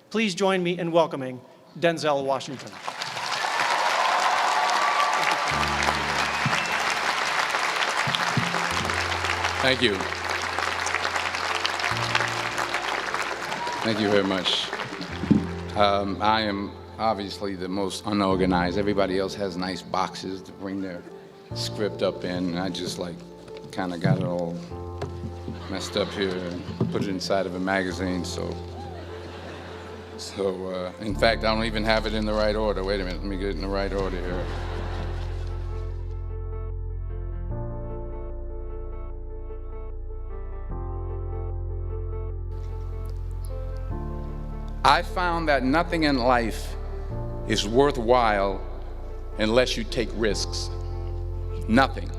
Please join me in welcoming Denzel Washington. Thank you. Thank you very much. I am obviously the most unorganized. Everybody else has nice boxes to bring their script up in. I just kind of got it all messed up here and put it inside of a magazine. So in fact, I don't even have it in the right order. Wait a minute, let me get it in the right order here. I found that nothing in life is worthwhile unless you take risks. Nothing.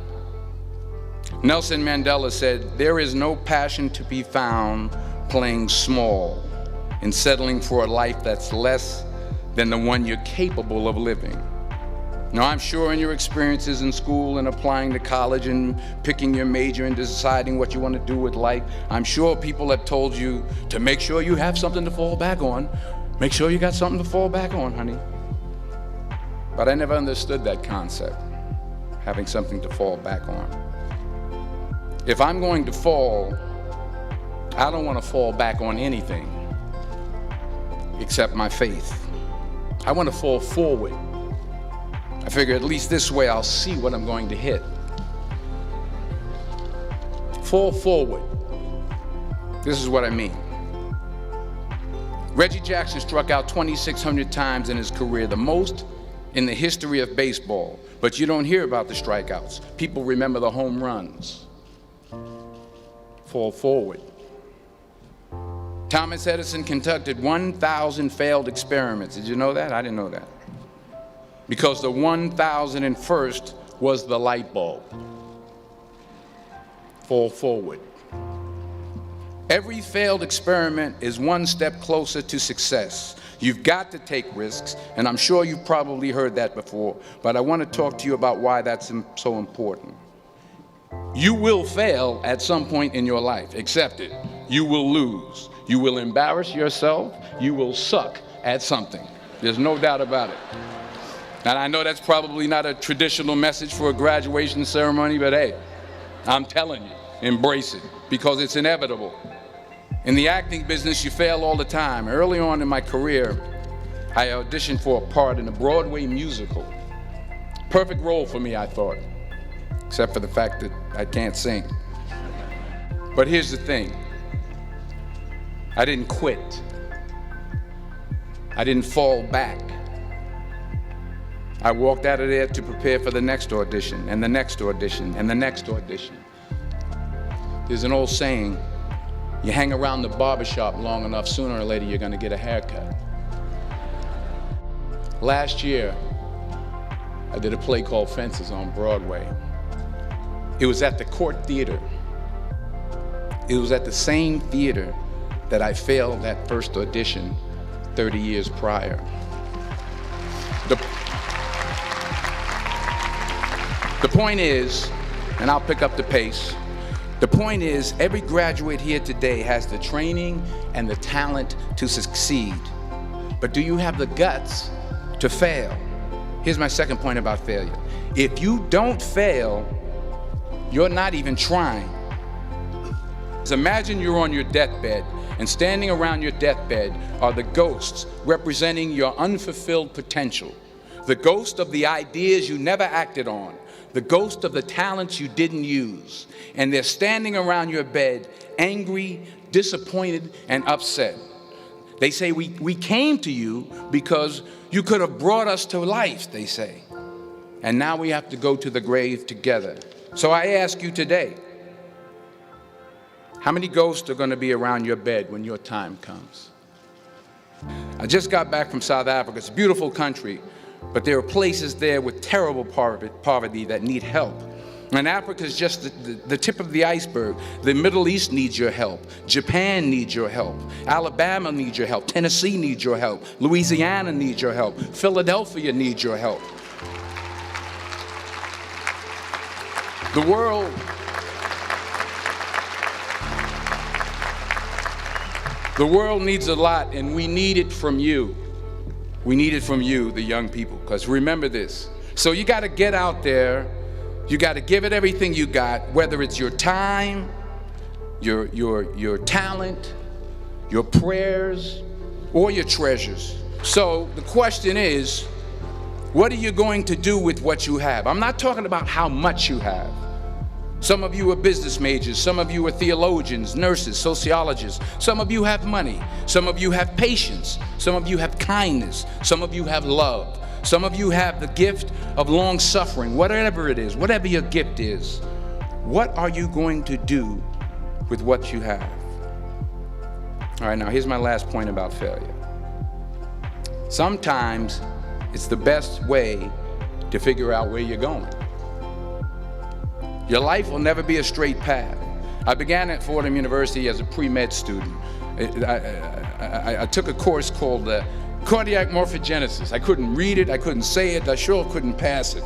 Nelson Mandela said, "There is no passion to be found playing small and settling for a life that's less than the one you're capable of living." Now, I'm sure in your experiences in school and applying to college and picking your major and deciding what you want to do with life, I'm sure people have told you to make sure you have something to fall back on. Make sure you got something to fall back on, honey. But I never understood that concept, having something to fall back on. If I'm going to fall, I don't want to fall back on anything except my faith. I want to fall forward. I figure at least this way I'll see what I'm going to hit. Fall forward. This is what I mean. Reggie Jackson struck out 2,600 times in his career, the most in the history of baseball. But you don't hear about the strikeouts. People remember the home runs. Fall forward. Thomas Edison conducted 1,000 failed experiments. Did you know that? I didn't know that. Because the 1,001st was the light bulb. Fall forward. Every failed experiment is one step closer to success. You've got to take risks, and I'm sure you've probably heard that before, but I want to talk to you about why that's so important. You will fail at some point in your life. Accept it. You will lose. You will embarrass yourself. You will suck at something. There's no doubt about it. And I know that's probably not a traditional message for a graduation ceremony, but hey, I'm telling you, embrace it, because it's inevitable. In the acting business, you fail all the time. Early on in my career, I auditioned for a part in a Broadway musical. Perfect role for me, I thought, except for the fact that I can't sing. But here's the thing. I didn't quit. I didn't fall back. I walked out of there to prepare for the next audition, and the next audition, and the next audition. There's an old saying, you hang around the barbershop long enough, sooner or later you're gonna get a haircut. Last year, I did a play called Fences on Broadway. It was at the Court Theater. It was at the same theater that I failed that first audition 30 years prior. The point is, and I'll pick up the pace, the point is every graduate here today has the training and the talent to succeed. But do you have the guts to fail? Here's my second point about failure. If you don't fail, you're not even trying. Imagine you're on your deathbed, and standing around your deathbed are the ghosts representing your unfulfilled potential. The ghost of the ideas you never acted on. The ghost of the talents you didn't use. And they're standing around your bed, angry, disappointed, and upset. They say, we came to you because you could have brought us to life, they say. And now we have to go to the grave together. So I ask you today, how many ghosts are going to be around your bed when your time comes? I just got back from South Africa. It's a beautiful country, but there are places there with terrible poverty that need help. And Africa is just the tip of the iceberg. The Middle East needs your help. Japan needs your help. Alabama needs your help. Tennessee needs your help. Louisiana needs your help. Philadelphia needs your help. The The world needs a lot, and we need it from you. We need it from you, the young people, because remember this. So you got to get out there. You got to give it everything you got, whether it's your time, your talent, your prayers, or your treasures. So the question is, what are you going to do with what you have? I'm not talking about how much you have. Some of you are business majors, some of you are theologians, nurses, sociologists. Some of you have money, some of you have patience, some of you have kindness, some of you have love. Some of you have the gift of long suffering, whatever it is, whatever your gift is. What are you going to do with what you have? All right, now here's my last point about failure. Sometimes it's the best way to figure out where you're going. Your life will never be a straight path. I began at Fordham University as a pre-med student. I took a course called cardiac morphogenesis. I couldn't read it, I couldn't say it, I sure couldn't pass it.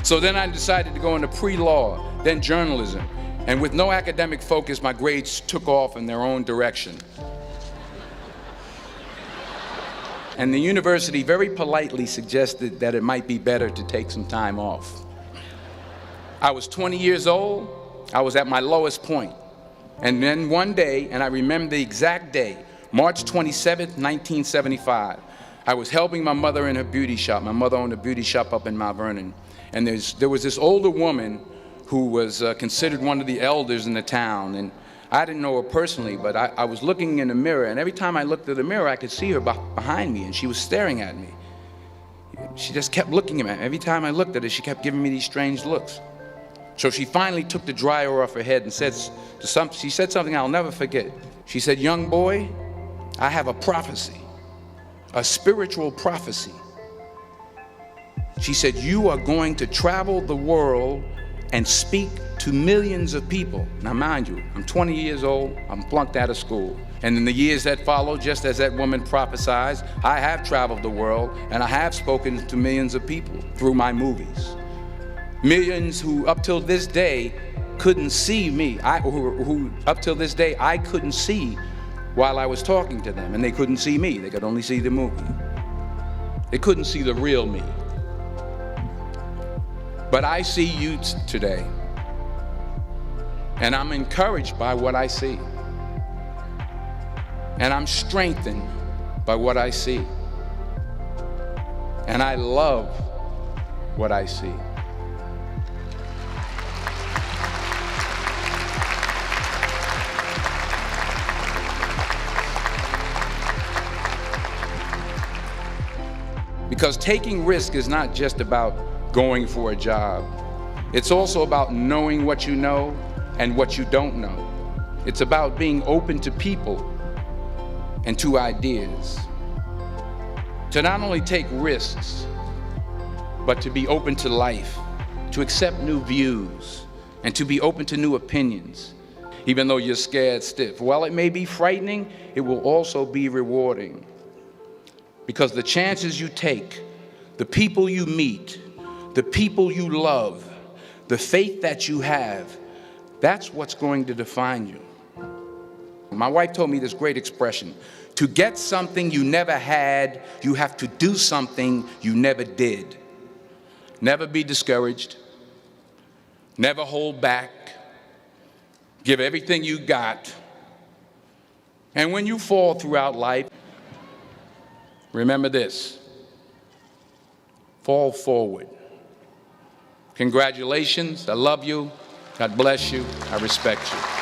So then I decided to go into pre-law, then journalism. And with no academic focus, my grades took off in their own direction. And the university very politely suggested that it might be better to take some time off. I was 20 years old. I was at my lowest point. And then one day, and I remember the exact day, March 27th, 1975, I was helping my mother in her beauty shop. My mother owned a beauty shop up in Mount Vernon. And there was this older woman who was considered one of the elders in the town. And I didn't know her personally, but I was looking in the mirror, and every time I looked at the mirror, I could see her behind me, and she was staring at me. She just kept looking at me. Every time I looked at her, she kept giving me these strange looks. So she finally took the dryer off her head and she said something I'll never forget. She said, "Young boy, I have a prophecy, a spiritual prophecy." She said, "You are going to travel the world and speak to millions of people." Now mind you, I'm 20 years old, I'm flunked out of school. And in the years that followed, just as that woman prophesied, I have traveled the world and I have spoken to millions of people through my movies. Millions who up till this day couldn't see me, who up till this day I couldn't see while I was talking to them, and they couldn't see me, they could only see the movie. They couldn't see the real me. But I see you today, and I'm encouraged by what I see. And I'm strengthened by what I see. And I love what I see. Because taking risk is not just about going for a job. It's also about knowing what you know and what you don't know. It's about being open to people and to ideas. To not only take risks, but to be open to life, to accept new views, and to be open to new opinions, even though you're scared stiff. While it may be frightening, it will also be rewarding. Because the chances you take, the people you meet, the people you love, the faith that you have, that's what's going to define you. My wife told me this great expression: to get something you never had, you have to do something you never did. Never be discouraged. Never hold back. Give everything you got. And when you fall throughout life, remember this: fall forward. Congratulations. I love you. God bless you. I respect you.